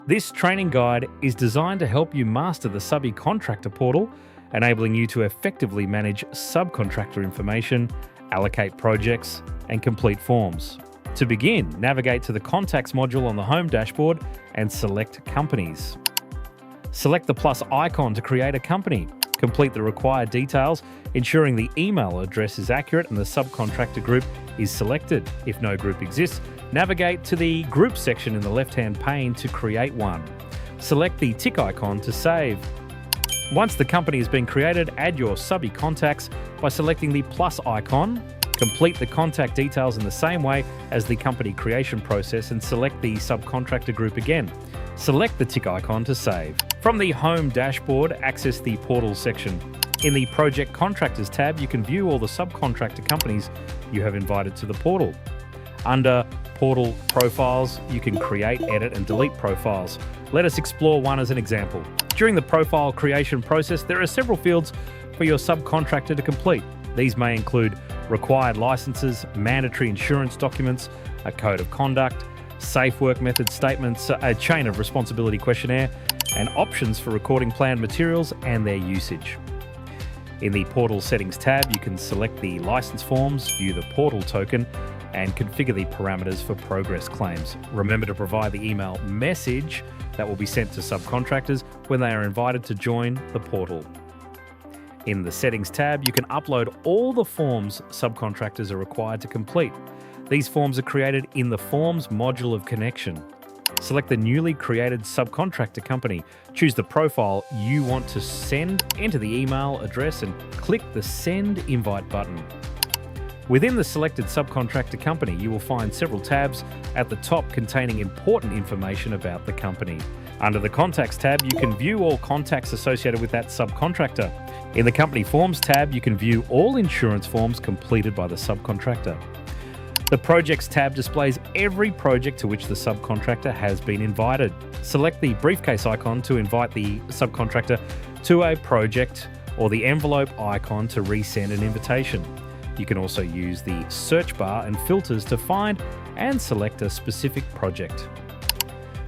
This training guide is designed to help you master the Subcontractor Portal, enabling you to effectively manage subcontractor information, allocate projects, and complete forms. To begin, navigate to the Contacts module on the Home dashboard and select Companies. Select the plus icon to create a company. Complete the required details, ensuring the email address is accurate and the subcontractor group is selected. If no group exists, navigate to the Group section in the left-hand pane to create one. Select the tick icon to save. Once the company has been created, add your subby contacts by selecting the plus icon. Complete the contact details in the same way as the company creation process and select the subcontractor group again. Select the tick icon to save. From the Home dashboard, access the Portal section. In the Project Contractors tab, you can view all the subcontractor companies you have invited to the portal. Under Portal Profiles, you can create, edit, and delete profiles. Let us explore one as an example. During the profile creation process, there are several fields for your subcontractor to complete. These may include required licenses, mandatory insurance documents, a code of conduct, safe work method statements, a chain of responsibility questionnaire, and options for recording planned materials and their usage. In the Portal Settings tab, you can select the license forms, view the portal token, and configure the parameters for progress claims. Remember to provide the email message that will be sent to subcontractors when they are invited to join the portal. In the Settings tab, you can upload all the forms subcontractors are required to complete. These forms are created in the Forms module of Kynection. Select the newly created subcontractor company. Choose the profile you want to send, enter the email address, and click the Send Invite button. Within the selected subcontractor company, you will find several tabs at the top containing important information about the company. Under the Contacts tab, you can view all contacts associated with that subcontractor. In the Company Forms tab, you can view all insurance forms completed by the subcontractor. The Projects tab displays every project to which the subcontractor has been invited. Select the briefcase icon to invite the subcontractor to a project or the envelope icon to resend an invitation. You can also use the search bar and filters to find and select a specific project.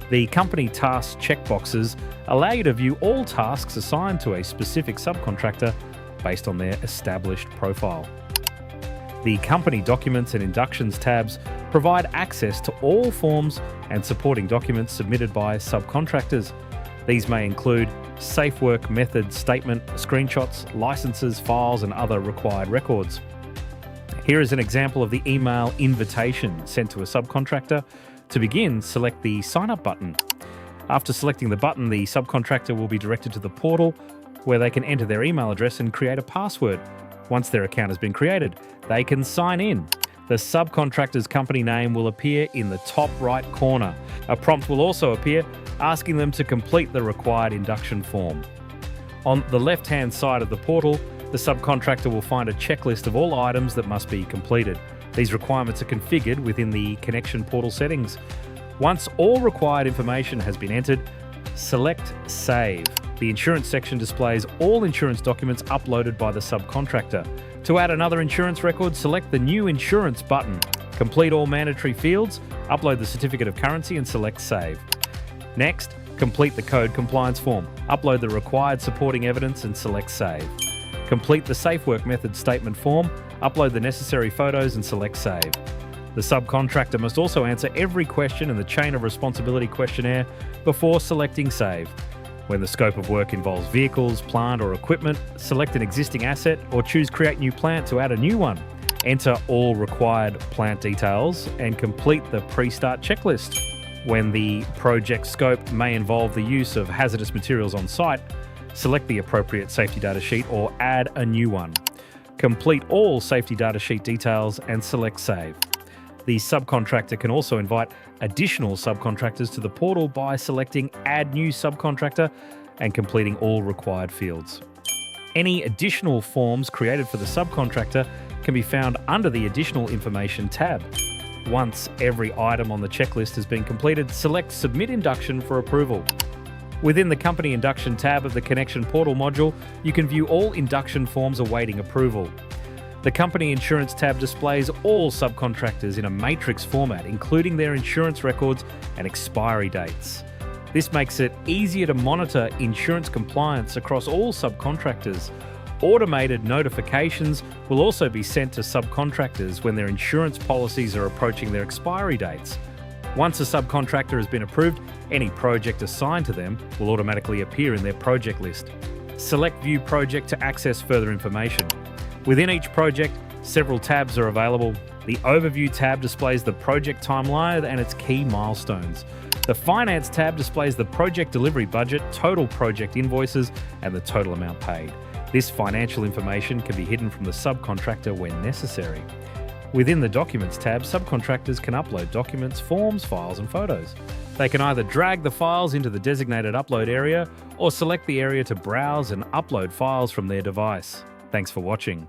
The company tasks checkboxes allow you to view all tasks assigned to a specific subcontractor based on their established profile. The Company Documents and Inductions tabs provide access to all forms and supporting documents submitted by subcontractors. These may include safe work method statement, screenshots, licenses, files, and other required records. Here is an example of the email invitation sent to a subcontractor. To begin, select the Sign Up button. After selecting the button, the subcontractor will be directed to the portal where they can enter their email address and create a password. Once their account has been created, they can sign in. The subcontractor's company name will appear in the top right corner. A prompt will also appear asking them to complete the required induction form. On the left-hand side of the portal, the subcontractor will find a checklist of all items that must be completed. These requirements are configured within the Kynection Portal settings. Once all required information has been entered, select Save. The Insurance section displays all insurance documents uploaded by the subcontractor. To add another insurance record, select the New Insurance button. Complete all mandatory fields, upload the certificate of currency, and select Save. Next, complete the code compliance form. Upload the required supporting evidence and select Save. Complete the safe work method statement form, upload the necessary photos and select Save. The subcontractor must also answer every question in the chain of responsibility questionnaire before selecting Save. When the scope of work involves vehicles, plant or equipment, select an existing asset or choose Create New Plant to add a new one. Enter all required plant details and complete the pre-start checklist. When the project scope may involve the use of hazardous materials on site, select the appropriate safety data sheet or add a new one. Complete all safety data sheet details and select Save. The subcontractor can also invite additional subcontractors to the portal by selecting Add New Subcontractor and completing all required fields. Any additional forms created for the subcontractor can be found under the Additional Information tab. Once every item on the checklist has been completed, select Submit Induction for approval. Within the Company Induction tab of the Kynection Portal module, you can view all induction forms awaiting approval. The Company Insurance tab displays all subcontractors in a matrix format, including their insurance records and expiry dates. This makes it easier to monitor insurance compliance across all subcontractors. Automated notifications will also be sent to subcontractors when their insurance policies are approaching their expiry dates. Once a subcontractor has been approved, any project assigned to them will automatically appear in their project list. Select View Project to access further information. Within each project, several tabs are available. The Overview tab displays the project timeline and its key milestones. The Finance tab displays the project delivery budget, total project invoices, and the total amount paid. This financial information can be hidden from the subcontractor when necessary. Within the Documents tab, subcontractors can upload documents, forms, files, and photos. They can either drag the files into the designated upload area or select the area to browse and upload files from their device. Thanks for watching.